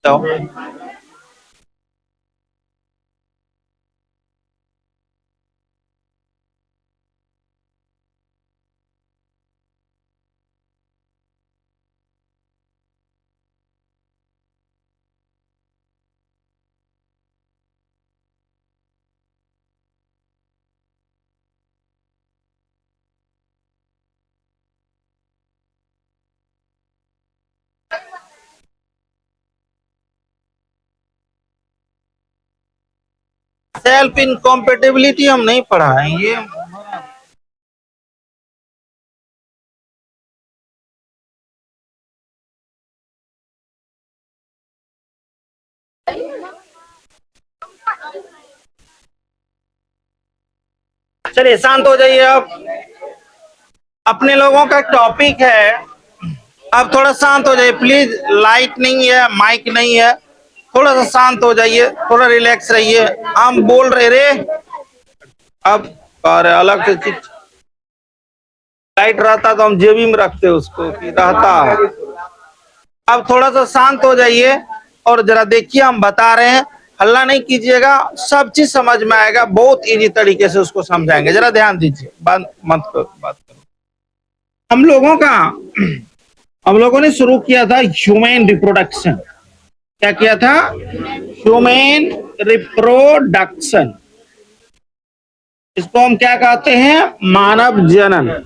तो self incompatibility हम नहीं पढ़ाएंगे। चलिए शांत हो जाइए। अब अपने लोगों का टॉपिक है, अब थोड़ा शांत हो जाइए प्लीज। लाइट नहीं है, माइक नहीं है, थोड़ा सा शांत हो जाइए, थोड़ा रिलैक्स रहिए। हम बोल रहे रे, अब और अलग से चीज। लाइट रहता तो हम जेबी में रखते उसको कि रहता। अब थोड़ा सा शांत हो जाइए और जरा देखिए हम बता रहे हैं, हल्ला नहीं कीजिएगा, सब चीज समझ में आएगा, बहुत इजी तरीके से उसको समझाएंगे। जरा ध्यान दीजिए, बात मत बात करो। हम लोगों ने शुरू किया था ह्यूमन रिप्रोडक्शन। क्या किया था? Human reproduction. इसको हम क्या कहते हैं? मानव जनन।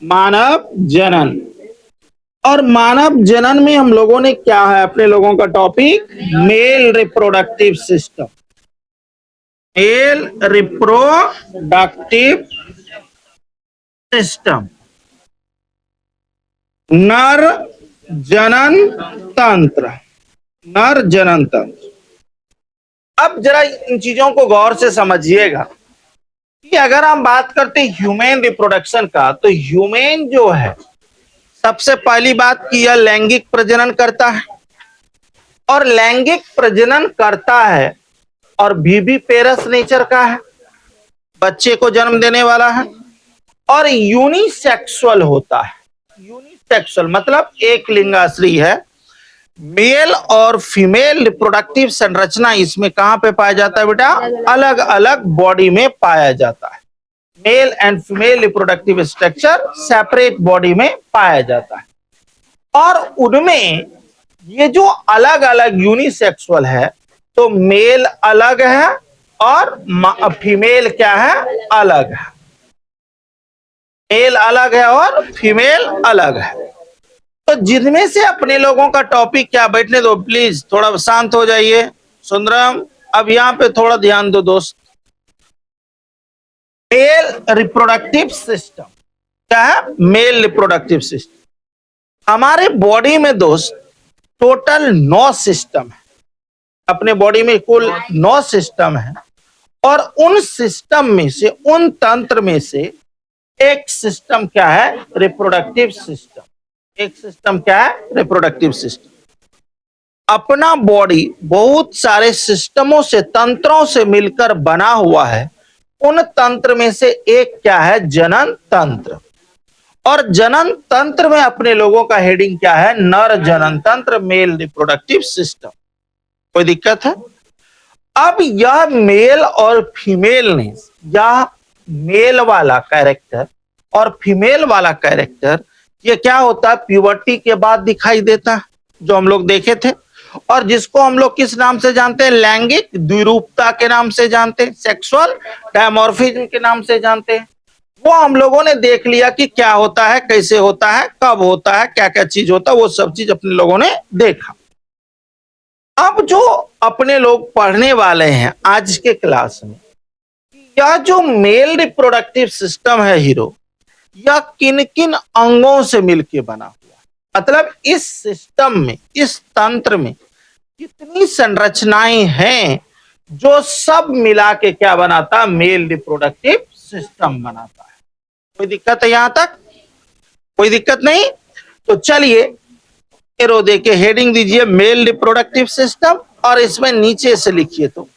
मानव जनन। और मानव जनन में हम लोगों ने क्या है अपने लोगों का topic? Male reproductive system. Male reproductive system, नर जनन तंत्र। नर जनन तंत्र। अब जरा इन चीजों को गौर से समझिएगा कि अगर हम बात करते हैं ह्यूमन रिप्रोडक्शन का, तो ह्यूमन जो है, सबसे पहली बात कि यह लैंगिक प्रजनन करता है। और लैंगिक प्रजनन करता है और विविपेरस नेचर का है, बच्चे को जन्म देने वाला है। और यूनिसेक्सुअल होता है। यूनिसेक्सुअल मतलब एक लिंगाश्री है। मेल और फीमेल रिप्रोडक्टिव संरचना इसमें कहां पे पाया जाता है बेटा? अलग अलग बॉडी में पाया जाता है। Male and female reproductive structure separate body में पाया जाता है। और उनमें ये जो अलग अलग यूनिसेक्सुअल है, तो मेल अलग है और फीमेल क्या है? अलग है। मेल अलग है और फीमेल अलग है। तो जिनमें से अपने लोगों का टॉपिक क्या, बैठने दो प्लीज, थोड़ा शांत हो जाइए। सुंदरम, अब यहां पे थोड़ा ध्यान दो दोस्त। मेल रिप्रोडक्टिव सिस्टम क्या है? Male reproductive system. हमारे बॉडी में दोस्त टोटल 9 सिस्टम है। अपने बॉडी में कुल 9 सिस्टम है। और उन सिस्टम में से, उन तंत्र में से एक सिस्टम क्या है? Reproductive system. एक सिस्टम क्या है? Reproductive system. अपना बॉडी बहुत सारे सिस्टमों से, तंत्रों से मिलकर बना हुआ है। उन तंत्र में से एक क्या है? जनन तंत्र। और जनन तंत्र में अपने लोगों का हेडिंग क्या है? नर जनन तंत्र, मेल रिप्रोडक्टिव सिस्टम। कोई दिक्कत है? अब यह मेल और फीमेल ने, यह मेल वाला कैरेक्टर और फीमेल वाला कैरेक्टर, ये क्या होता है? प्यूबर्टी के बाद दिखाई देता है, जो हम लोग देखे थे। और जिसको हम लोग किस नाम से जानते हैं? लैंगिक द्विरूपता के नाम से जानते हैं, सेक्सुअल डायमॉर्फिज्म के नाम से जानते हैं। वो हम लोगों ने देख लिया कि क्या होता है, कैसे होता है, कब होता है, क्या क्या चीज होता है, वो सब चीज अपने लोगों ने देखा। अब जो अपने लोग पढ़ने वाले हैं आज के क्लास में, यह जो मेल रिप्रोडक्टिव सिस्टम है हीरो, यह किन किन अंगों से मिलकर बना हुआ है? मतलब इस सिस्टम में, इस तंत्र में कितनी संरचनाएं हैं जो सब मिला के क्या बनाता? मेल रिप्रोडक्टिव सिस्टम बनाता है। कोई दिक्कत है यहां तक? कोई दिक्कत नहीं? तो चलिए एरो देके हेडिंग दीजिए मेल रिप्रोडक्टिव सिस्टम, और इसमें नीचे से लिखिए, तो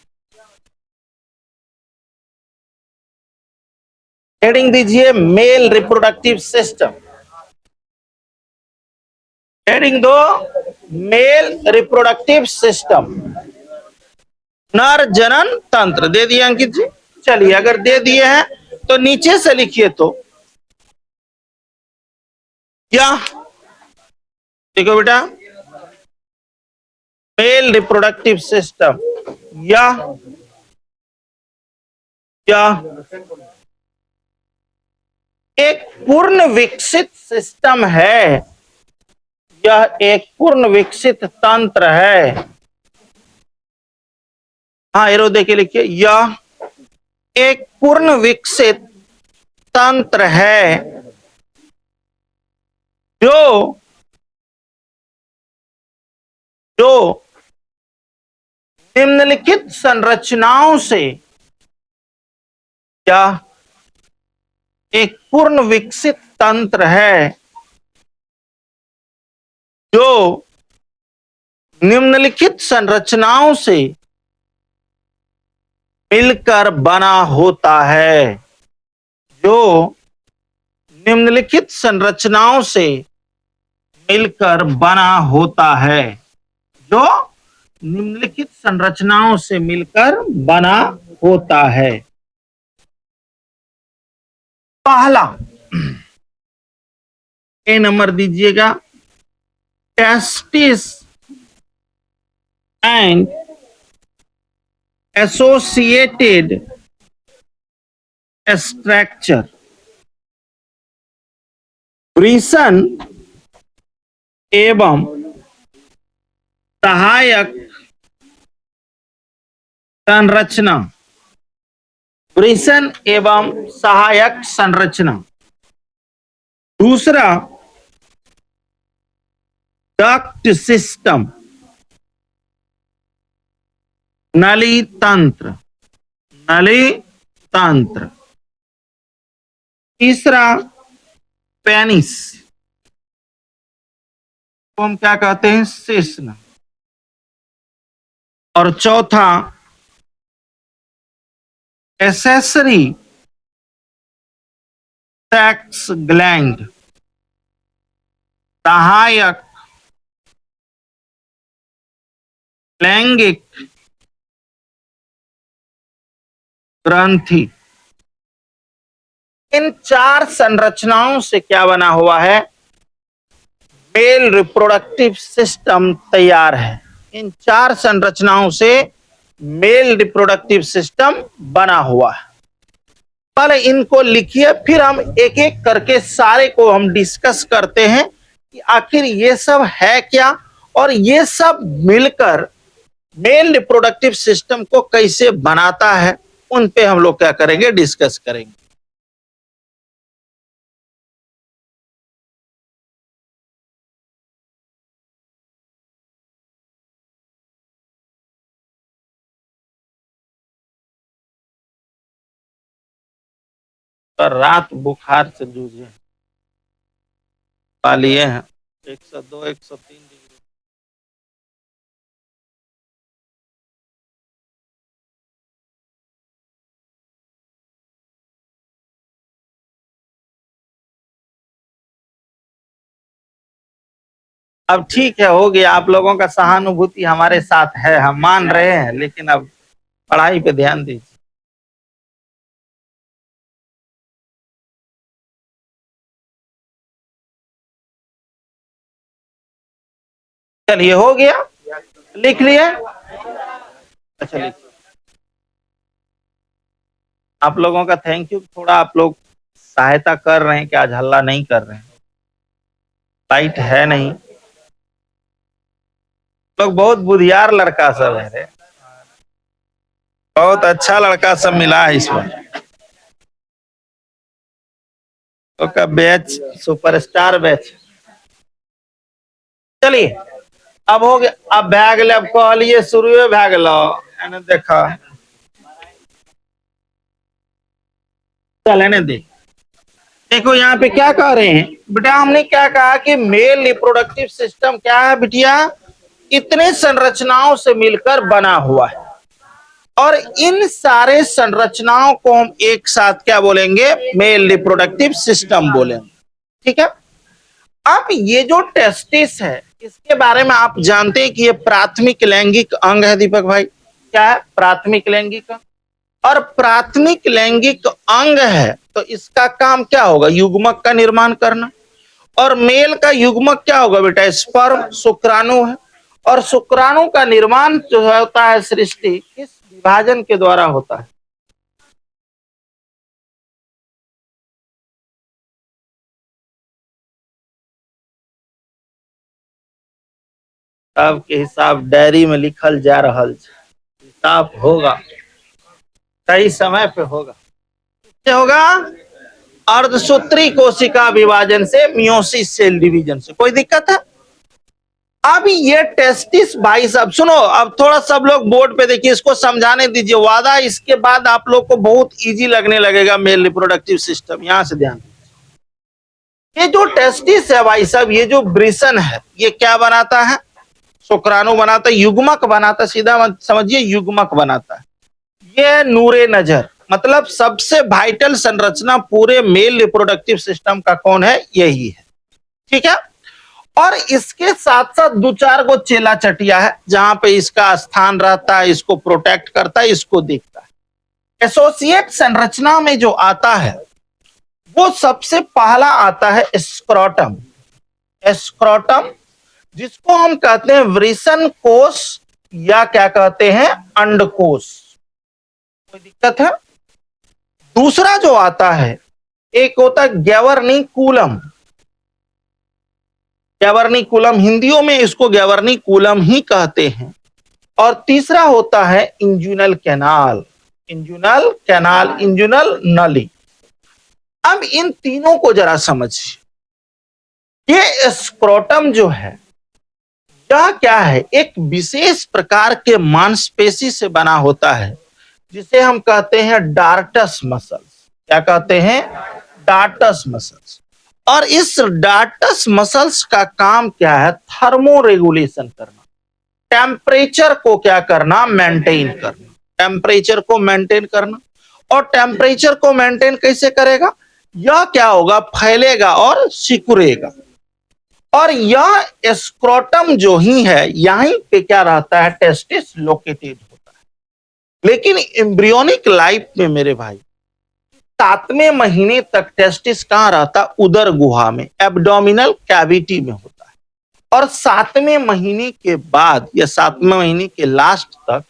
हेडिंग दीजिए मेल रिप्रोडक्टिव सिस्टम। हेडिंग दो मेल रिप्रोडक्टिव सिस्टम, नर जनन तंत्र। दे दिए अंकित जी? चलिए, अगर दे दिए हैं तो नीचे से लिखिए। तो क्या देखो बेटा, मेल रिप्रोडक्टिव सिस्टम या एक पूर्ण विकसित सिस्टम है, यह एक पूर्ण विकसित तंत्र है। हाँ, एरो देके लिखिए, यह एक पूर्ण विकसित तंत्र है जो जो निम्नलिखित संरचनाओं से, या एक पूर्ण विकसित तंत्र है जो निम्नलिखित संरचनाओं से मिलकर बना होता है, जो निम्नलिखित संरचनाओं से मिलकर बना होता है, जो निम्नलिखित संरचनाओं से मिलकर बना होता है। पहला ए नंबर दीजिएगा, टेस्टिस एंड एसोसिएटेड स्ट्रक्चर, वृषण एवं सहायक संरचना, वृषण एवं सहायक संरचना। दूसरा, डक्ट सिस्टम, नली तंत्र, नली तंत्र। तीसरा, पेनिस, को हम क्या कहते हैं, शिश्न। और चौथा, एसेसरी सेक्स ग्लैंड, सहायक लैंगिक ग्रंथि। इन चार संरचनाओं से क्या बना हुआ है, मेल रिप्रोडक्टिव सिस्टम तैयार है। इन चार संरचनाओं से मेल रिप्रोडक्टिव सिस्टम बना हुआ है। पहले इनको लिखिए, फिर हम एक एक करके सारे को हम डिस्कस करते हैं कि आखिर ये सब है क्या, और ये सब मिलकर मेल रिप्रोडक्टिव सिस्टम को कैसे बनाता है। उन पे हम लोग क्या करेंगे, डिस्कस करेंगे। और रात बुखार से जूझे पालिए हैं, 102 103 डिग्री। अब ठीक है, हो गया। आप लोगों का सहानुभूति हमारे साथ है, हम मान रहे हैं, लेकिन अब पढ़ाई पे ध्यान दीजिए। चलिए, हो गया, लिख लिए। अच्छा, लिख। आप लोगों का थैंक यू। थोड़ा आप लोग सहायता कर रहे हैं कि आज हल्ला नहीं कर रहे हैं, लाइट है नहीं। लोग बहुत बुधियार लड़का सब है रे, बहुत अच्छा लड़का सब मिला है इस बार। तो का बैच सुपरस्टार बैच। चलिए, अब हो गया, अब भै गए। अब कहलिए शुरू भै गलो, एने देखा, चल एने देख। देखो यहाँ पे क्या कह रहे हैं बेटा, हमने क्या कहा कि मेल रिप्रोडक्टिव सिस्टम क्या है बिटिया, इतने संरचनाओं से मिलकर बना हुआ है, और इन सारे संरचनाओं को हम एक साथ क्या बोलेंगे, मेल रिप्रोडक्टिव सिस्टम बोलेंगे। ठीक है। अब ये जो टेस्टिस है, इसके बारे में आप जानते हैं कि ये प्राथमिक लैंगिक अंग है दीपक भाई। क्या है? प्राथमिक लैंगिक अंग। और प्राथमिक लैंगिक अंग है तो इसका काम क्या होगा? युग्मक का निर्माण करना। और मेल का युग्मक क्या होगा बेटा? स्पर्म, शुक्राणु है। और शुक्राणु का निर्माण जो होता है सृष्टि किस विभाजन के द्वारा होता है? सबके हिसाब डायरी में लिखल जा रहा है। हिसाब होगा, सही समय पे होगा। क्या होगा? अर्धसूत्री कोशिका विभाजन से, मियोसिस सेल डिवीजन से। कोई दिक्कत है? अब ये टेस्टिस भाई साहब सुनो, अब थोड़ा सब लोग बोर्ड पे देखिए, इसको समझाने दीजिए। वादा इसके बाद आप लोग को बहुत इजी लगने लगेगा मेल रिप्रोडक्टिव सिस्टम। यहां से ध्यान, ये जो टेस्टिस है भाई साहब, ये जो ब्रिसन है, ये क्या बनाता है? शुक्राणु बनाता है, युग्मक बनाता है। सीधा समझिए, युग्मक बनाता है। ये नूरे नजर, मतलब सबसे वाइटल संरचना पूरे मेल रिप्रोडक्टिव सिस्टम का कौन है? यही है। ठीक है। और इसके साथ साथ दो चार गो चेला चटिया है जहां पे इसका स्थान रहता है, इसको प्रोटेक्ट करता है, इसको देखता है। एसोसिएट संरचना में जो आता है वो सबसे पहला आता है स्क्रोटम। स्क्रोटम, जिसको हम कहते हैं वृषण कोष या क्या कहते हैं? अंडकोश। कोई दिक्कत है? दूसरा जो आता है, एक होता है ग्यावर्निकुलम। ग्यावर्निकुलम, हिंदियों में इसको ग्यावर्निकुलम ही कहते हैं। और तीसरा होता है इंजुनल कैनाल। इंजुनल कैनाल, इंजुनल नली। अब इन तीनों को जरा समझिए। ये स्क्रोटम जो है, यह क्या है? एक विशेष प्रकार के मांसपेशी से बना होता है जिसे हम कहते हैं डार्टस मसल्स। क्या कहते हैं? डार्टस मसल्स। और इस डार्टस मसल्स का काम क्या है? थर्मो रेगुलेशन करना, टेम्परेचर को क्या करना? मेंटेन करना। टेम्परेचर को मेंटेन करना। और टेम्परेचर को मेंटेन कैसे करेगा? यह क्या होगा? फैलेगा और सिकुड़ेगा। और यह स्क्रोटम जो ही है, यहीं पे क्या रहता है? टेस्टिस लोकेटेड होता है। लेकिन एम्ब्रियोनिक लाइफ में मेरे भाई 7वें महीने तक टेस्टिस कहां रहता? उदर गुहा में, एब्डोमिनल कैविटी में होता है। और 7वें महीने के बाद या 7वें महीने के लास्ट तक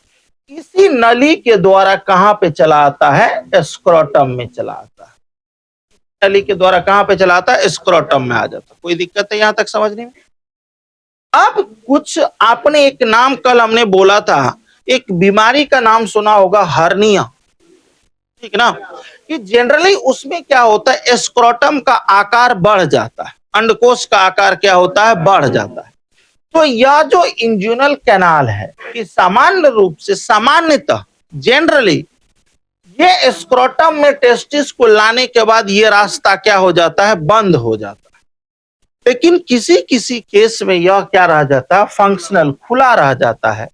इसी नली के द्वारा कहां पे चला आता है? स्क्रोटम में चला आता है। नली के द्वारा कहां पे चला आता है? स्क्रोटम में आ जाता है। कोई दिक्कत है यहां तक समझने में? अब कुछ आपने एक नाम कल हमने बोला था, एक बीमारी का नाम सुना होगा, हर्निया। ठीक ना? कि जनरली उसमें क्या होता है? स्क्रोटम का आकार बढ़ जाता है, अंडकोश का आकार क्या होता है? बढ़ जाता है। तो यह जो इंजुनल कैनाल है, कि सामान्य रूप से, सामान्यतः जनरली ये स्क्रोटम में टेस्टिस को लाने के बाद ये रास्ता क्या हो जाता है? बंद हो जाता है। लेकिन किसी किसी केस में यह क्या रह जाता है? फंक्शनल, खुला रह जाता है,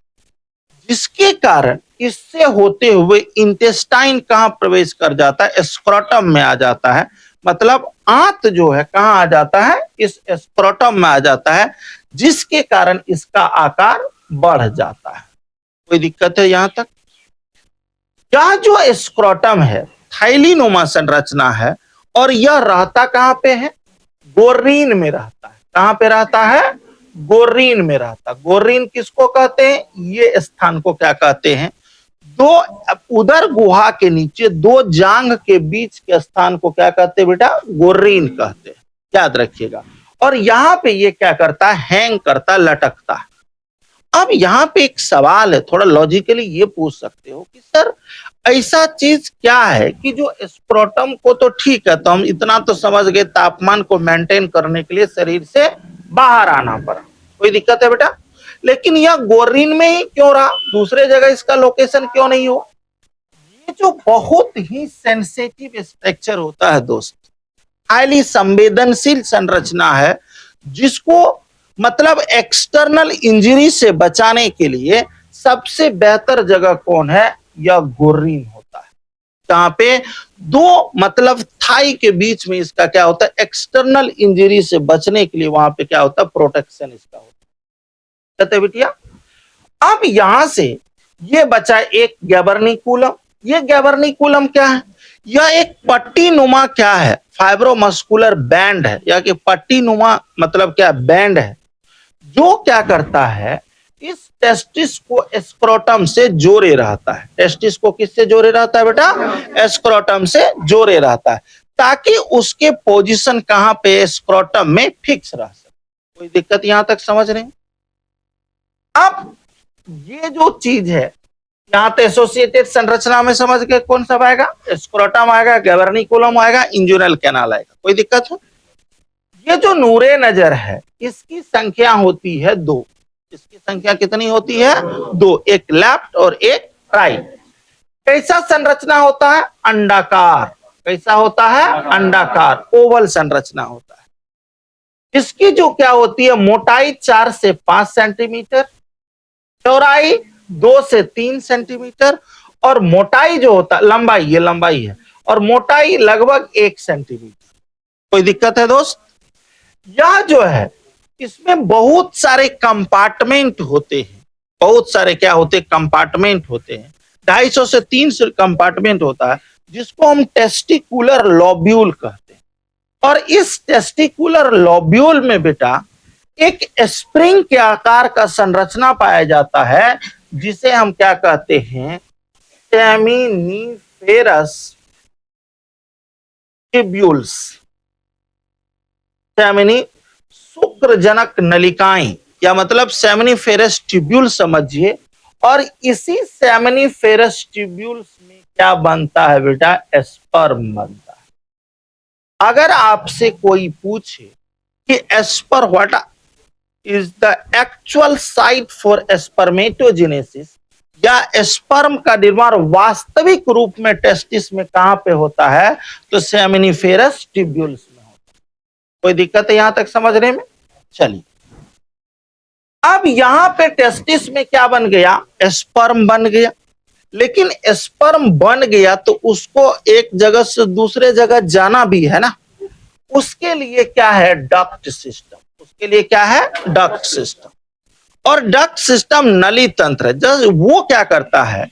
जिसके कारण इससे होते हुए इंटेस्टाइन कहां प्रवेश कर जाता है? स्क्रोटम में आ जाता है। मतलब आंत जो है कहां आ जाता है? इस स्क्रोटम में आ जाता है, जिसके कारण इसका आकार बढ़ जाता है। कोई दिक्कत है यहां तक? यह जो स्क्रोटम है थाइलिनुमा संरचना है, और यह रहता कहां पे है? गोर्रीन में रहता है। कहां पे रहता है? गोर्रीन में रहता। गोर्रीन किसको कहते हैं? ये स्थान को क्या कहते हैं? दो उदर गुहा के नीचे दो जांघ के बीच के स्थान को क्या कहते हैं बेटा? गोर्रीन कहते हैं। याद रखिएगा। और यहां पे ये क्या करता है? हैंग करता, लटकता है। अब यहाँ पे एक सवाल है, थोड़ा लॉजिकली ये पूछ सकते हो कि सर ऐसा चीज क्या है कि जो स्क्रोटम को तो ठीक है, तो हम इतना तो समझ गए, तापमान को मेंटेन करने के लिए शरीर से बाहर आना पड़ा, कोई दिक्कत है बेटा? लेकिन यह गोर्रीन में ही क्यों रहा? दूसरे जगह इसका लोकेशन क्यों नहीं हुआ? ये जो बहुत ही सेंसिटिव स्ट्रक्चर होता है दोस्त, हाईली संवेदनशील संरचना है, जिसको मतलब एक्सटर्नल इंजरी से बचाने के लिए सबसे बेहतर जगह कौन है? यह गोर्रीन होता है। जहां पे दो मतलब थाई के बीच में इसका क्या होता है? एक्सटर्नल इंजरी से बचने के लिए वहां पे क्या होता है? प्रोटेक्शन इसका होता है। कहते बिटिया। अब यहां से ये बचा एक गैबर्निकुलम। ये गैबर्निकुलम क्या है? यह एक पट्टी नुमा क्या है? फाइब्रोमस्कुलर बैंड है, या कि पट्टी नुमा मतलब क्या? बैंड है, जो क्या करता है, इस टेस्टिस को स्क्रोटम से जोड़े रहता है। टेस्टिस को किससे जोड़े रहता है बेटा? स्क्रोटम से जोड़े रहता है, ताकि उसके पोजीशन कहां पे? स्क्रोटम में फिक्स रह सके। कोई दिक्कत यहां तक समझ रहे हैं? अब ये जो चीज है, यहां तो एसोसिएटेड संरचना में समझ गए कौन सा आएगा? स्क्रोटम आएगा, गैबर्निकुलम आएगा, इंजुनल कैनाल आएगा। कोई दिक्कत है? ये जो नूरे नजर है, इसकी संख्या होती है 2। इसकी संख्या कितनी होती है? 2, एक लेफ्ट और एक राइट। कैसा संरचना होता है? अंडाकार। कैसा होता है? अंडाकार, ओवल संरचना होता है। इसकी जो क्या होती है, मोटाई 4 से 5 सेंटीमीटर, चौड़ाई 2 से 3 सेंटीमीटर, और मोटाई जो होता है, लंबाई, ये लंबाई है, और मोटाई लगभग 1 सेंटीमीटर। कोई दिक्कत है दोस्त? यह जो है, इसमें बहुत सारे कंपार्टमेंट होते हैं। बहुत सारे क्या होते हैं? कंपार्टमेंट होते हैं। 250 से 300 कंपार्टमेंट होता है, जिसको हम टेस्टिकुलर लोब्यूल कहते हैं। और इस टेस्टिकुलर लोब्यूल में बेटा एक स्प्रिंग के आकार का संरचना पाया जाता है, जिसे हम क्या कहते हैं? Seminiferous tubules. सेमिनी शुक्रजनक नलिकाएं, या मतलब सेमिनिफेरस ट्यूब्यूल समझिए। और इसी सेमिनिफेरस ट्यूब्यूल्स में क्या बनता है बेटा? स्पर्म बनता है। अगर आपसे कोई पूछे कि sperm what is the actual site for spermatogenesis, या स्पर्म का निर्माण वास्तविक रूप में टेस्टिस में कहां पे होता है, तो सेमिनिफेरस ट्यूब्यूल्स में होता है। कोई दिक्कत है यहां तक समझने में? चलिए, अब यहां पे टेस्टिस में क्या बन गया? स्पर्म बन गया। लेकिन स्पर्म बन गया तो उसको एक जगह से दूसरे जगह जाना भी है ना। उसके लिए क्या है? Duct system. उसके लिए क्या है? Duct system. और डक्ट सिस्टम नली तंत्र है। जब वो क्या करता है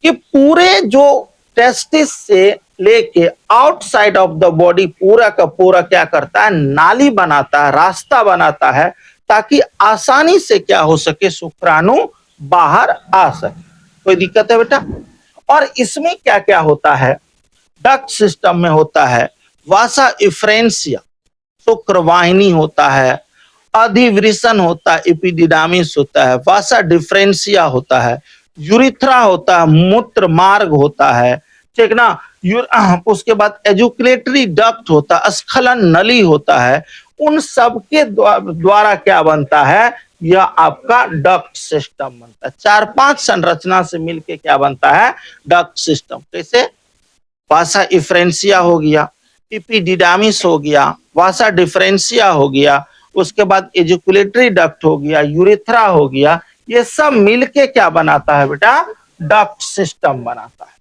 कि पूरे जो टेस्टिस से लेके आउटसाइड ऑफ द बॉडी पूरा का पूरा क्या करता है? नाली बनाता है, रास्ता बनाता है, ताकि आसानी से क्या हो सके? शुक्राणु बाहर आ सके। कोई दिक्कत है बेटा? और इसमें क्या क्या होता है? डक्ट सिस्टम में होता है वासा इफ्रेंसिया, शुक्रवाहिनी होता है, अधिवृषण होता है, एपिडिडामिस होता है, वासा डिफरेंसिया होता है, यूरिथ्रा होता है, मूत्र मार्ग होता है, ठीक ना। उसके बाद एजुकुलेटरी डक्ट होता है, स्खलन नली होता है। उन सब के द्वारा क्या बनता है? यह आपका डक्ट सिस्टम बनता है। 4-5 संरचना से मिलके क्या बनता है? Duct system. कैसे? वासा इफ्रेंसिया हो गया, एपिडिडामिस हो गया, वासा डिफरेंसिया हो गया, उसके बाद एजुकुलेटरी डक्ट हो गया, यूरिथ्रा हो गया। ये सब मिलके क्या बनाता है बेटा? डक्ट सिस्टम बनाता है।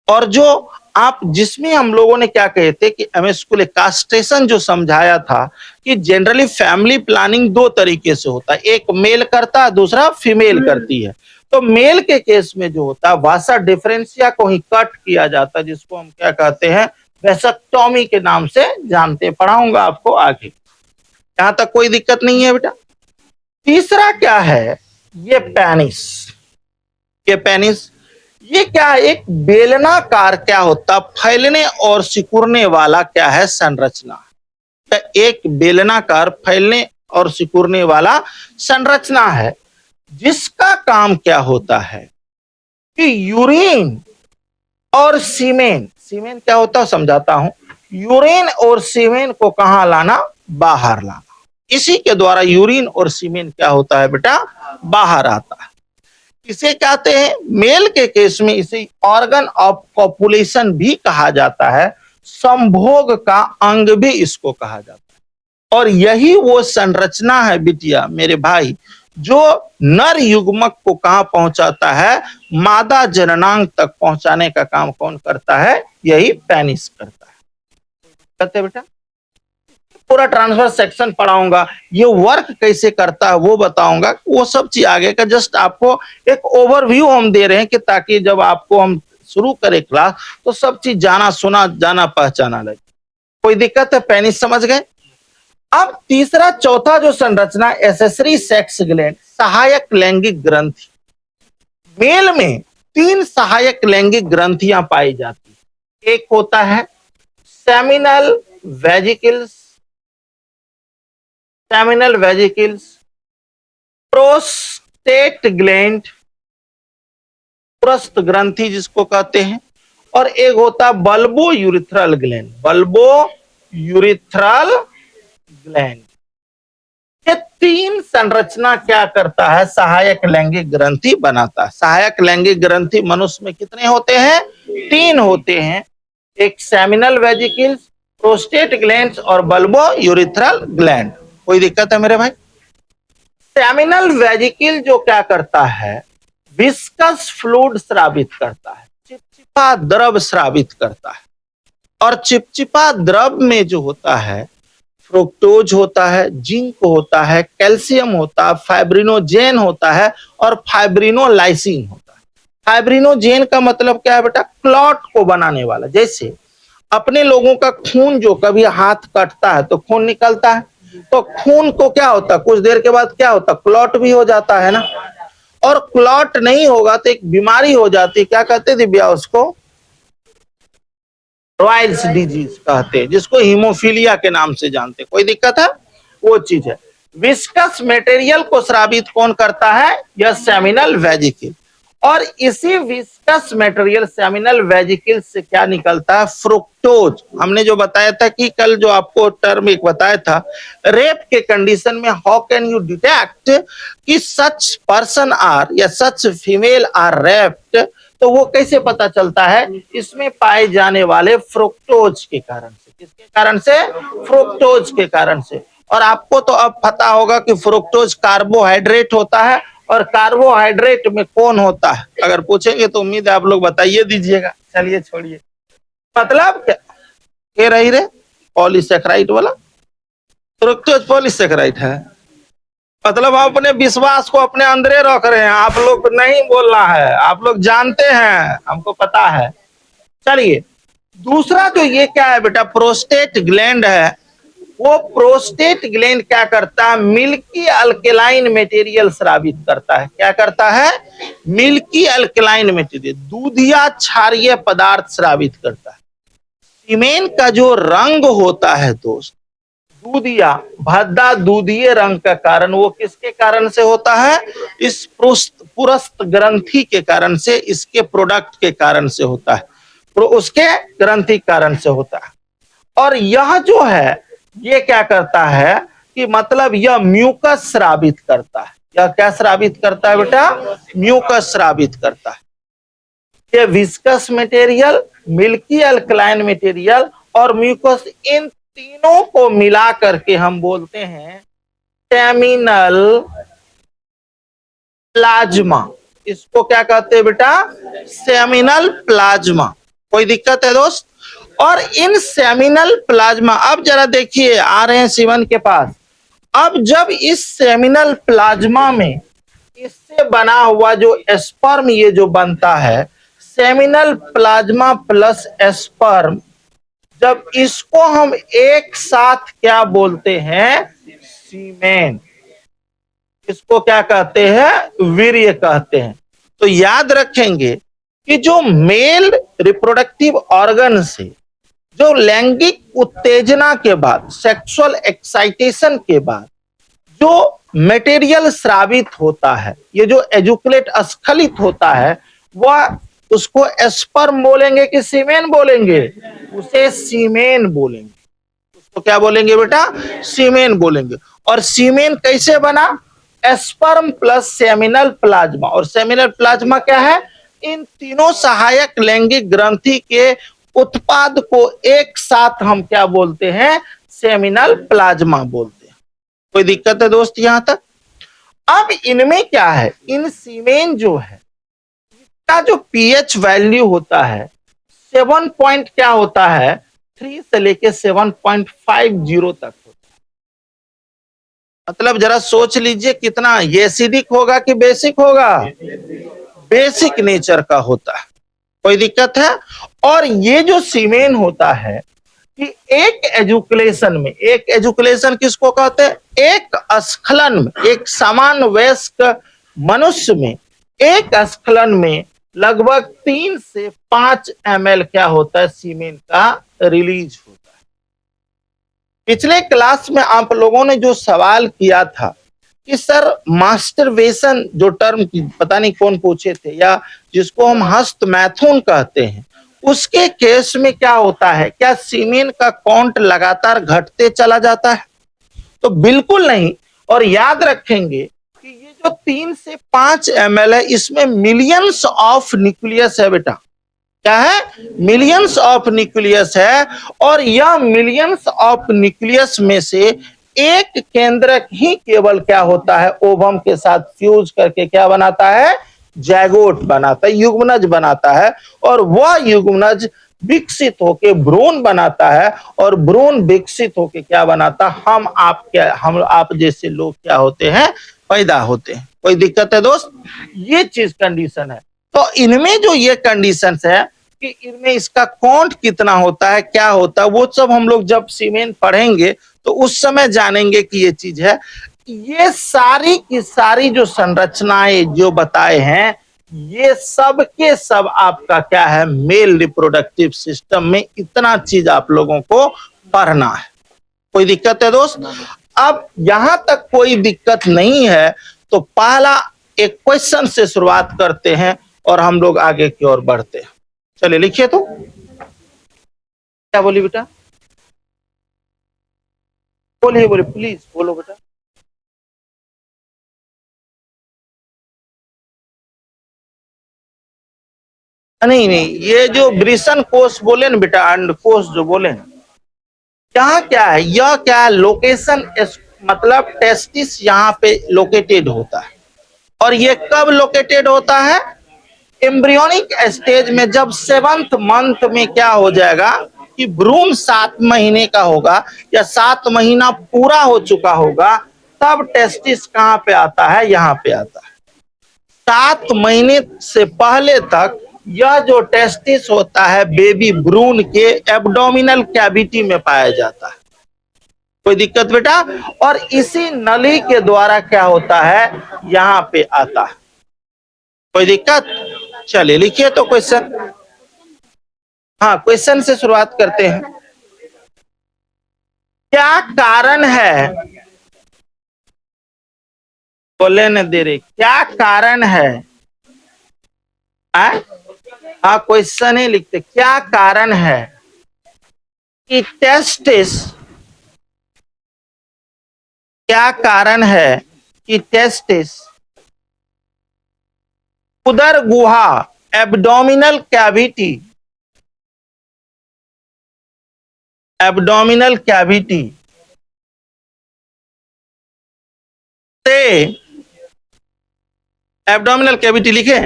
और जो आप जिसमें हम लोगों ने क्या कहे थे कि एमएसक्यूल कास्ट्रेशन जो समझाया था कि जनरली फैमिली प्लानिंग 2 तरीके से होता है, एक मेल करता है, दूसरा फीमेल करती है। तो मेल के केस में जो होता है, वासा डिफरेंसिया को ही कट किया जाता है, जिसको हम क्या कहते हैं? वेसेक्टोमी के नाम से जानते। पढ़ाऊंगा आपको आगे, यहां तक कोई दिक्कत नहीं है बेटा। तीसरा क्या है? ये पेनिस। ये पेनिस ये क्या है? एक बेलनाकार क्या होता? फैलने और सिकुड़ने वाला क्या है? संरचना। एक बेलनाकार फैलने और सिकुड़ने वाला संरचना है, जिसका काम क्या होता है कि यूरिन और सीमेन, सीमेन क्या होता है समझाता हूं, यूरिन और सीमेन को कहां लाना? बाहर लाना। इसी के द्वारा यूरिन और सीमेन क्या होता है बेटा? बाहर आता है। इसे कहते हैं, मेल के केस में इसे ऑर्गन ऑफ कॉपुलेशन भी कहा जाता है, संभोग का अंग भी इसको कहा जाता है। और यही वो संरचना है बिटिया मेरे भाई, जो नर युग्मक को कहां पहुंचाता है? मादा जननांग तक पहुंचाने का काम कौन करता है? यही पेनिस करता है। कहते बेटा पूरा ट्रांसफर सेक्शन पढ़ाऊंगा, ये वर्क कैसे करता है वो बताऊंगा, वो सब चीज आगे का। जस्ट आपको एक ओवरव्यू हम दे रहे हैं कि ताकि जब आपको हम शुरू करें क्लास तो सब चीज जाना सुना जाना पहचाना लगे। कोई दिक्कत है? पेनिस समझ गए। अब तीसरा चौथा जो संरचना एसेसरी सेक्स ग्लैंड, सहायक लैंगिक ग्रंथि। मेल में 3 सहायक लैंगिक ग्रंथियां पाई जाती है। एक होता है सेमिनल वेजिकल्स, प्रोस्टेट ग्लैंड, पुरस्थ ग्रंथि जिसको कहते हैं, और एक होता है बल्बो यूरिथ्रल ग्लैंड, ग्लैंड। ये 3 संरचना क्या करता है? सहायक लैंगिक ग्रंथि बनाता है। सहायक लैंगिक ग्रंथि मनुष्य में कितने होते हैं? 3 होते हैं। एक सेमिनल वेजिकल्स, प्रोस्टेट ग्लैंड और बल्बो यूरिथ्रल ग्लैंड। कोई दिक्कत है मेरे भाई? सेमिनल वेजिकल जो क्या करता है? विस्कस फ्लूइड स्रावित करता है, चिपचिपा द्रव स्रावित करता है। और चिपचिपा द्रव में जो होता है फ्रुक्टोज होता है, जिंक होता है, कैल्शियम होता है, फाइब्रिनोजेन होता है और फाइब्रिनोलाइसिन होता है। फाइब्रिनोजेन का मतलब क्या है बेटा? क्लॉट को बनाने वाला। जैसे अपने लोगों का खून जो कभी हाथ कटता है तो खून निकलता है, तो खून को क्या होता है? कुछ देर के बाद क्या होता है? क्लॉट भी हो जाता है ना। और क्लॉट नहीं होगा तो एक बीमारी हो जाती है, क्या कहते दिव्या उसको? रॉयल्स डिजीज कहते हैं, जिसको हीमोफीलिया के नाम से जानते हैं। कोई दिक्कत है? वो चीज है। विस्कस मटेरियल को स्रावित कौन करता है? यह सेमिनल वेजिकल। और इसी विस्कस मटेरियल सेमिनल वेजिकल से क्या निकलता है? फ्रुक्टोज। हमने जो बताया था कि कल जो आपको टर्म एक बताया था, रेप के कंडीशन में हाउ कैन यू डिटेक्ट कि सच पर्सन आर या सच फीमेल आर रेप्ड, तो वो कैसे पता चलता है? इसमें पाए जाने वाले फ्रुक्टोज के कारण से। किसके कारण से? फ्रुक्टोज के कारण से। और आपको तो अब पता होगा कि फ्रुक्टोज कार्बोहाइड्रेट होता है, और कार्बोहाइड्रेट में कौन होता है? अगर पूछेंगे तो उम्मीद है आप लोग बताइए दीजिएगा। चलिए छोड़िए, मतलब क्या कह रही रे? पॉलीसेकेराइड वाला फ्रुक्टोज पॉलीसेकेराइड है। मतलब आप अपने विश्वास को अपने अंदर रख रहे हैं, आप लोग नहीं बोलना है, आप लोग जानते हैं, हमको पता है। चलिए दूसरा जो ये क्या है बेटा? प्रोस्टेट ग्लैंड है। वो प्रोस्टेट ग्लैंड क्या करता है? मिल्की अल्कलाइन मटेरियल स्रावित करता है। क्या करता है? मिल्की अल्कलाइन मटेरियल, दूधिया क्षारीय पदार्थ स्रावित करता है। सीमेन का जो रंग होता है दोस्त, दूधिया भद्दा दूधिये रंग का कारण, वो किसके कारण से होता है? इस पुरस्थ ग्रंथि के कारण से, इसके प्रोडक्ट के कारण से होता है, तो उसके ग्रंथि कारण से होता है। और यह जो है ये क्या करता है कि मतलब यह म्यूकस स्रावित करता है। यह क्या स्रावित करता है बेटा? म्यूकस स्रावित करता है। ये viscous material, milky alkaline material और म्यूकस, इन तीनों को मिला करके हम बोलते हैं सेमिनल प्लाज्मा। इसको क्या कहते हैं बेटा? Seminal plasma. कोई दिक्कत है दोस्त? और इन सेमिनल प्लाज्मा, अब जरा देखिए, आ रहे हैं शिवन के पास। अब जब इस सेमिनल प्लाज्मा में इससे बना हुआ जो स्पर्म ये जो बनता है, सेमिनल प्लाज्मा प्लस स्पर्म, जब इसको हम एक साथ क्या बोलते हैं? सीमेन। इसको क्या कहते हैं? वीर्य कहते हैं। तो याद रखेंगे कि जो मेल रिप्रोडक्टिव ऑर्गन से जो लैंगिक उत्तेजना के बाद, सेक्सुअल एक्साइटेशन के बाद जो मटेरियल स्रावित होता है, ये जो एजुकुलेट स्खलित होता है, वह उसको स्पर्म बोलेंगे कि सीमेन बोलेंगे? उसे सीमेन बोलेंगे। उसको क्या बोलेंगे बेटा? सीमेन बोलेंगे। और सीमेन कैसे बना? Sperm plus seminal plasma. और सेमिनल प्लाज्मा क्या है? इन तीनों सहायक लैंगिक ग्रंथि के उत्पाद को एक साथ हम क्या बोलते हैं? सेमिनल प्लाज्मा बोलते हैं। कोई दिक्कत है दोस्त यहां तक? अब इनमें क्या है? इन सीमेन जो है का जो पीएच वैल्यू होता है 7 पॉइंट क्या होता है? 3 से लेके 7.50 तक होता है। मतलब जरा सोच लीजिए कितना, ये एसिडिक होगा कि बेसिक होगा? बेसिक नेचर का होता है। कोई दिक्कत है? और ये जो सीमेन होता है कि एक एजुकुलेशन में, एक एजुकुलेशन किसको कहते हैं? एक स्खलन में, एक समान वयस्क मनुष्य में एक स्खलन में लगभग 3 से 5 ml क्या होता है? सीमेन का रिलीज होता है। पिछले क्लास में आप लोगों ने जो सवाल किया था कि सर मास्टरबेशन जो टर्म की पता नहीं कौन पूछे थे, या जिसको हम हस्त मैथुन कहते हैं, उसके केस में क्या होता है? क्या सीमेन का काउंट लगातार घटते चला जाता है? तो बिल्कुल नहीं। और याद रखेंगे कि ये जो 3 से 5 ml है, इसमें मिलियंस ऑफ न्यूक्लियस है बेटा। क्या है? मिलियंस ऑफ न्यूक्लियस है। और यह मिलियंस ऑफ न्यूक्लियस में से एक केंद्रक ही केवल क्या होता है? ओवम के साथ फ्यूज करके क्या बनाता है? जैगोट बनाता है, युग्मनज बनाता है। और वह युग्मनज विकसित होके भ्रूण बनाता है, और भ्रूण विकसित होके क्या बनाता? हम आप जैसे लोग क्या होते हैं? पैदा होते हैं। कोई दिक्कत है दोस्त? ये चीज कंडीशन है। तो इनमें जो ये कंडीशंस है कि इनमें इसका काउंट कितना होता है, क्या होता है, वो सब हम लोग जब सीमेन पढ़ेंगे तो उस समय जानेंगे कि ये चीज है। ये सारी की सारी जो संरचनाएं जो बताए हैं, ये सब के सब आपका क्या है? मेल रिप्रोडक्टिव सिस्टम में इतना चीज आप लोगों को पढ़ना है। कोई दिक्कत है दोस्त? अब यहां तक कोई दिक्कत नहीं है तो पहला एक क्वेश्चन से शुरुआत करते हैं और हम लोग आगे की ओर बढ़ते हैं। चलिए लिखिए। तो क्या बोली बेटा? बोलिए बोलिए, प्लीज बोलो बेटा। नहीं नहीं, ये जो वृषण कोष बोले ना बेटा, अंड कोष जो बोले ना, यहाँ क्या है? यह क्या है? लोकेशन, मतलब टेस्टिस यहाँ पे लोकेटेड होता है। और ये कब लोकेटेड होता है? एम्ब्रियोनिक स्टेज में, जब 7th मंथ में क्या हो जाएगा कि भ्रूण 7 महीने का होगा या 7 महीना पूरा हो चुका होगा, तब टेस्टिस कहाँ पे आता है? यहाँ पे आता है। 7 महीने से पहले तक यह जो टेस्टिस होता है बेबी भ्रूण के एब्डोमिनल कैविटी में पाया जाता है। कोई दिक्कत बेटा? और इसी नली के द्वारा क्या होता है? यहाँ पे आता है। कोई दिक्कत? चलिए लिखिए तो क्वेश्चन। हाँ, क्वेश्चन से शुरुआत करते हैं। क्या कारण है? बोले न दे रहे, क्या कारण है? हाँ, क्वेश्चन ही लिखते, क्या कारण है कि टेस्टिस, क्या कारण है कि टेस्टिस उदर गुहा एब्डोमिनल कैविटी, एब्डोमिनल कैविटी से, एब्डोमिनल कैविटी लिखे,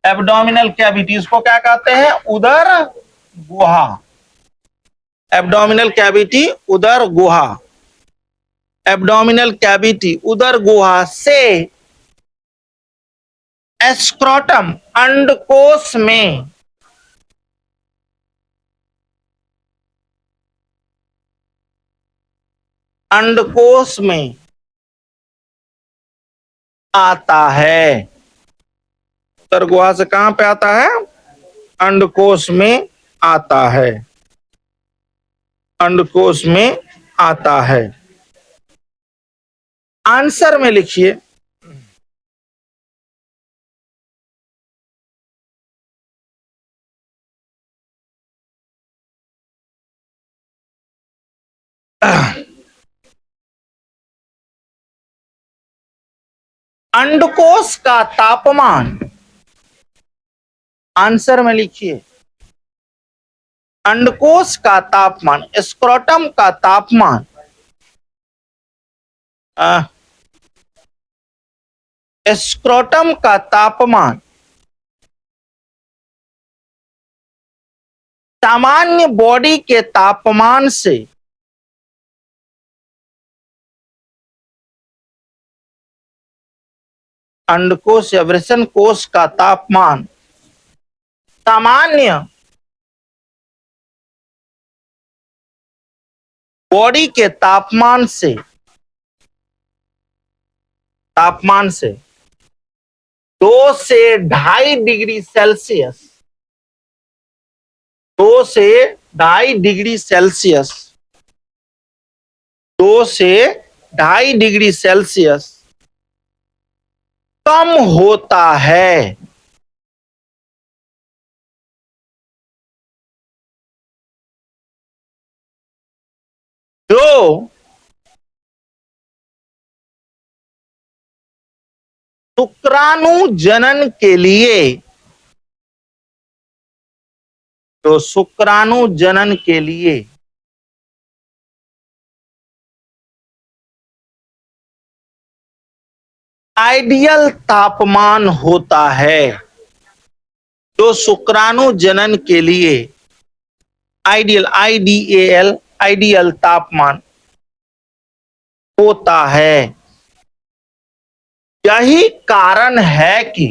एब्डोमिनल कैविटी, इसको क्या कहते हैं? उदर गुहा। एब्डोमिनल कैविटी, उदर गुहा, एब्डोमिनल कैविटी, उदर गुहा से एस्क्रोटम, अंडकोश में, अंडकोश में आता है। उदर गुहा से कहां पे आता है? अंडकोश में आता है। अंडकोश में आता है। आंसर में लिखिए। अंडकोश का तापमान, आंसर में लिखिए, अंडकोश का तापमान, स्क्रोटम का तापमान, स्क्रोटम का तापमान सामान्य बॉडी के तापमान से अंडकोश या वृषण कोश का तापमान सामान्य बॉडी के तापमान से 2 से 2.5 डिग्री सेल्सियस 2 से 2.5 डिग्री सेल्सियस 2 से 2.5 डिग्री सेल्सियस कम होता है। जो शुक्राणु जनन के लिए आइडियल तापमान होता है, जो शुक्राणु जनन के लिए आइडियल IDAL आइडियल तापमान होता है। यही कारण है कि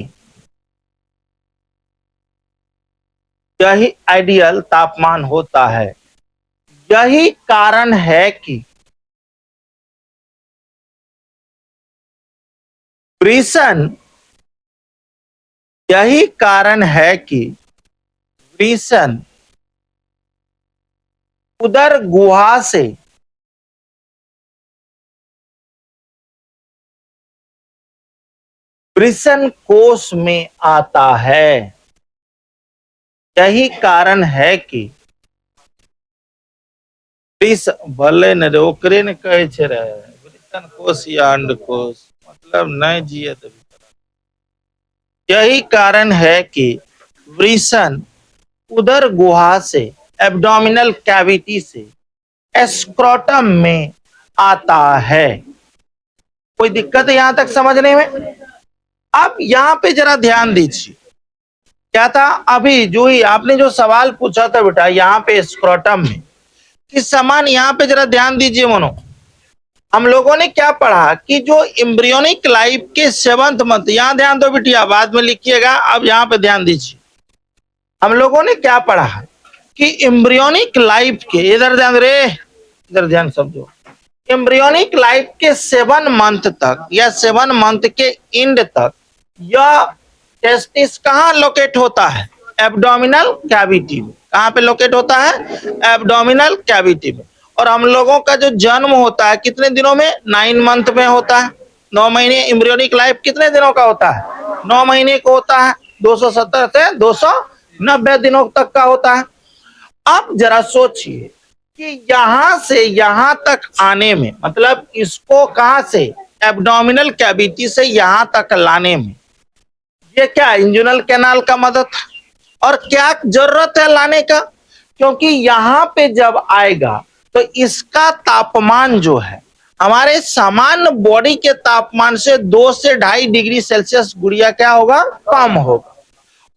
यही आइडियल तापमान होता है। यही कारण है कि वृषण यही कारण है कि वृषण उदर गुहा से वृषण कोश में आता है। यही कारण है कि भले न ओकरे ने कहे छे रे वृषण कोश या अंडकोश मतलब नहीं जिए तो यही कारण है कि वृषण उदर गुहा से एब्डोमिनल कैविटी से स्क्रोटम में आता है। कोई दिक्कत है यहां तक समझने में? अब यहां पे जरा ध्यान दीजिए, क्या था अभी जो ही आपने जो सवाल पूछा था बेटा यहाँ पे स्क्रोटम में किस समान, यहाँ पे जरा ध्यान दीजिए मनो। हम लोगों ने क्या पढ़ा कि जो एम्ब्रियोनिक लाइफ के 7th मंथ, यहां ध्यान दो बिटिया, बाद में लिखिएगा, अब यहाँ पे ध्यान दीजिए। हम लोगों ने क्या पढ़ा कि एम्ब्रियोनिक लाइफ के, इधर ध्यान रे, इधर ध्यान समझो, एम्ब्रियोनिक लाइफ के 7 मंथ तक या 7 मंथ के एंड तक यह टेस्टिस कहाँ लोकेट होता है? एब्डोमिनल कैविटी में। कहाँ पे लोकेट होता है? एब्डोमिनल कैविटी में। और हम लोगों का जो जन्म होता है कितने दिनों में? 9 मंथ में होता है। 9 महीने। एम्ब्रियोनिक लाइफ कितने दिनों का होता है? 9 महीने को होता है। 270 से 290 दिनों तक का होता है। अब जरा सोचिए कि यहां से यहां तक आने में, मतलब इसको कहां से? एब्डोमिनल कैविटी से यहां तक लाने में ये क्या इंजुनल कैनाल का मदद, और क्या जरूरत है लाने का? क्योंकि यहां पे जब आएगा तो इसका तापमान जो है हमारे सामान्य बॉडी के तापमान से 2 से 2.5 डिग्री सेल्सियस गुड़िया क्या होगा? कम होगा।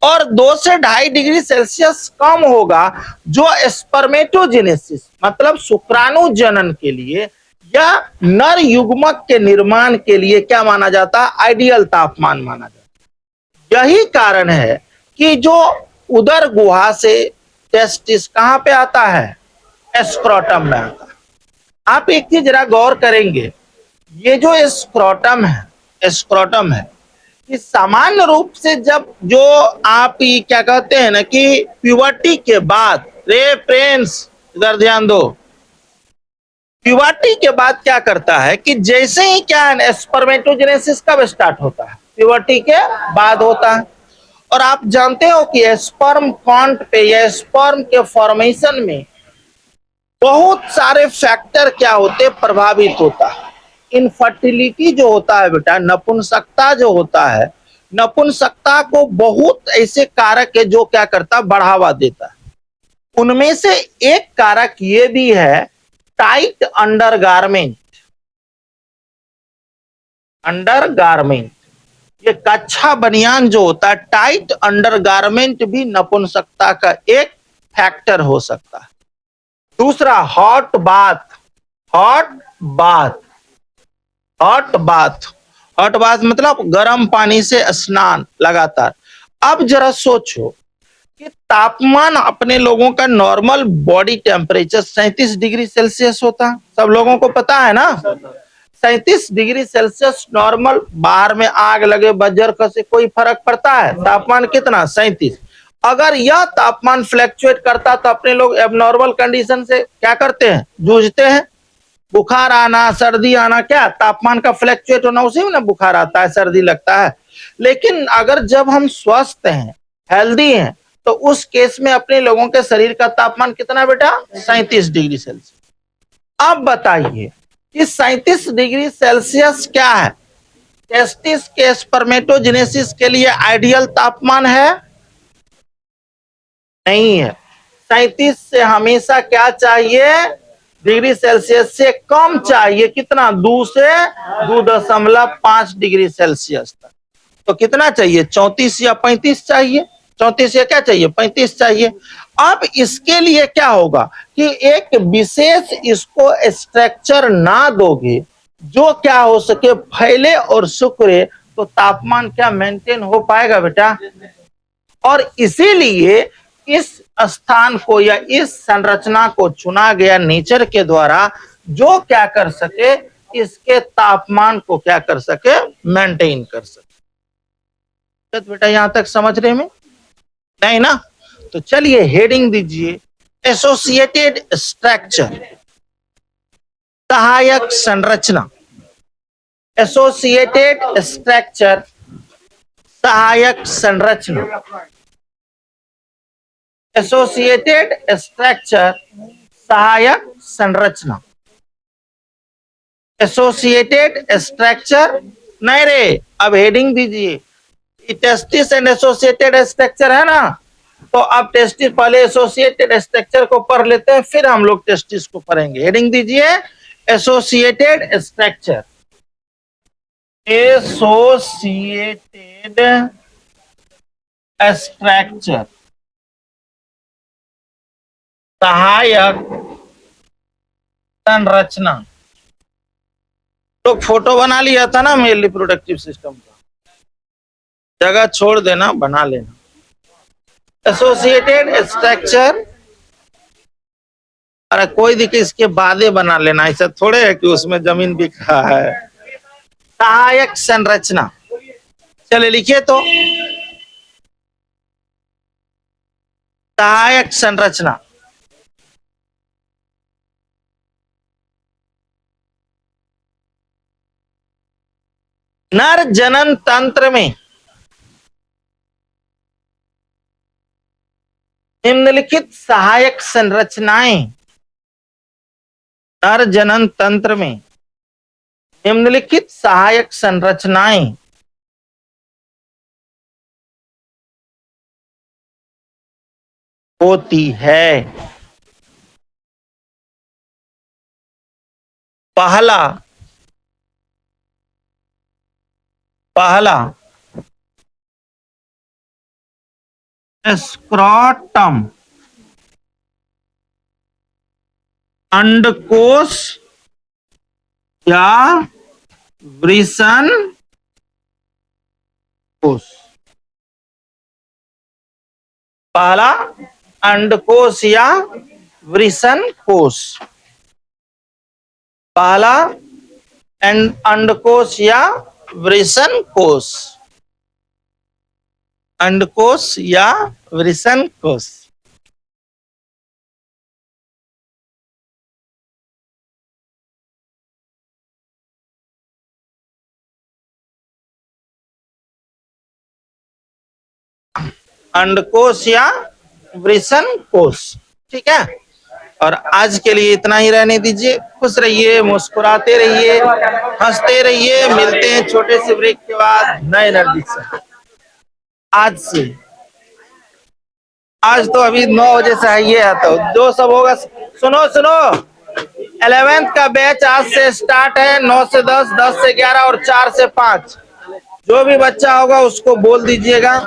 और 2 से 2.5 डिग्री सेल्सियस कम होगा जो स्पर्मेटोजेनेसिस मतलब शुक्राणु जनन के लिए या नर युग्मक के निर्माण के लिए क्या माना जाता? आइडियल तापमान माना जाता। यही कारण है कि जो उदर गुहा से टेस्टिस कहां पे आता है? स्क्रोटम में आता है। आप एक चीज जरा गौर करेंगे, ये जो स्क्रोटम है कि सामान्य रूप से जब जो आप क्या कहते हैं ना कि प्यूबर्टी के बाद, रे फ्रेंड्स इधर ध्यान दो, प्यूबर्टी के बाद क्या करता है कि जैसे ही क्या है स्पर्मेटोजेनेसिस कब स्टार्ट होता है? प्यूबर्टी के बाद होता है। और आप जानते हो कि स्पर्म काउंट पे या स्पर्म के फॉर्मेशन में बहुत सारे फैक्टर क्या होते प्रभावित होता है। इनफर्टिलिटी जो होता है बेटा, नपुंसकता जो होता है, नपुंसकता को बहुत ऐसे कारक है जो क्या करता बढ़ावा देता है। उनमें से एक कारक ये भी है टाइट अंडरगारमेंट। ये कच्छा बनियान जो होता है, टाइट अंडरगारमेंट भी नपुंसकता का एक फैक्टर हो सकता है। दूसरा, hot bath. Hot bath, hot bath, hot bath मतलब गर्म पानी से स्नान लगातार। अब जरा सोचो कि तापमान अपने लोगों का normal body temperature 37 degree Celsius होता है, सब लोगों को पता है ना। 37 डिग्री सेल्सियस नॉर्मल। बाहर में आग लगे, बजर खसे, कोई फर्क पड़ता है? तापमान कितना? 37। अगर यह तापमान फ्लैक्चुएट करता तो अपने लोग एबनॉर्मल कंडीशन से क्या करते हैं? जूझते हैं। बुखार आना, सर्दी आना, क्या तापमान का फ्लैक्चुएट होना, उसी में ना बुखार आता है, सर्दी लगता है। लेकिन अगर जब हम स्वस्थ हैं, हेल्दी हैं, तो उस केस में अपने लोगों के शरीर का तापमान कितना बेटा? 37 डिग्री सेल्सियस। अब बताइए कि 37 डिग्री सेल्सियस क्या है? टेस्टिस के स्पर्मेटोजेनेसिस के लिए आइडियल तापमान है? नहीं है। 37 से हमेशा क्या चाहिए? डिग्री सेल्सियस से कम चाहिए। कितना? 2 से 2.5 डिग्री सेल्सियस तक। तो कितना चाहिए? 34 या 35 चाहिए। 34 या क्या चाहिए? 35 चाहिए। अब इसके लिए क्या होगा कि एक विशेष इसको स्ट्रक्चर ना दोगे जो क्या हो सके, फैले और सिकुड़े, तो तापमान क्या मेंटेन हो पाएगा बेटा? और इसीलिए इस स्थान को या इस संरचना को चुना गया नेचर के द्वारा, जो क्या कर सके, इसके तापमान को क्या कर सके? मेंटेन कर सके। तो बेटा यहां तक समझ रहे में नहीं ना? तो चलिए हेडिंग दीजिए, एसोसिएटेड स्ट्रक्चर, सहायक संरचना। एसोसिएटेड स्ट्रक्चर, सहायक संरचना। एसोसिएटेड स्ट्रक्चर, सहायक संरचना। एसोसिएटेड स्ट्रक्चर नहीं रे, अब हेडिंग दीजिए। टेस्टिस एंड एसोसिएटेड स्ट्रक्चर है ना, तो अब टेस्टिस पहले एसोसिएटेड स्ट्रक्चर को पढ़ लेते हैं, फिर हम लोग टेस्टिस को पढ़ेंगे। हेडिंग दीजिए, एसोसिएटेड स्ट्रक्चर। एसोसिएटेड स्ट्रक्चर, सहायक संरचना। तो फोटो बना लिया था ना मेल रिप्रोडक्टिव सिस्टम का, जगह छोड़ देना, बना लेना। एसोसिएटेड स्ट्रक्चर, अरे कोई दिखे इसके बादे बना लेना, ऐसा थोड़े है कि उसमें जमीन बिक रहा है। सहायक संरचना, चले लिखिए तो, सहायक संरचना। नर जनन तंत्र में निम्नलिखित सहायक संरचनाएं, नर जनन तंत्र में निम्नलिखित सहायक संरचनाएं होती है। पहला, स्क्रोटम, अंडकोश या वृषण कोश। पहला अंडकोश या वृषण कोश, पहला अंडकोश या वृषण कोश, अंडकोश या वृषण कोश। अंडकोश या वृषण कोश, ठीक है। और आज के लिए इतना ही रहने दीजिए। खुश रहिए, मुस्कुराते रहिए, हंसते रहिए। मिलते हैं छोटे से ब्रेक के बाद नए एनर्जी से। आज से, आज तो अभी 9 बजे से है, ये है तो जो सब होगा। सुनो सुनो, 11th का बैच आज से स्टार्ट है। 9 से 10, 10 से 11 और 4 से 5। जो भी बच्चा होगा उसको बोल दीजिएगा।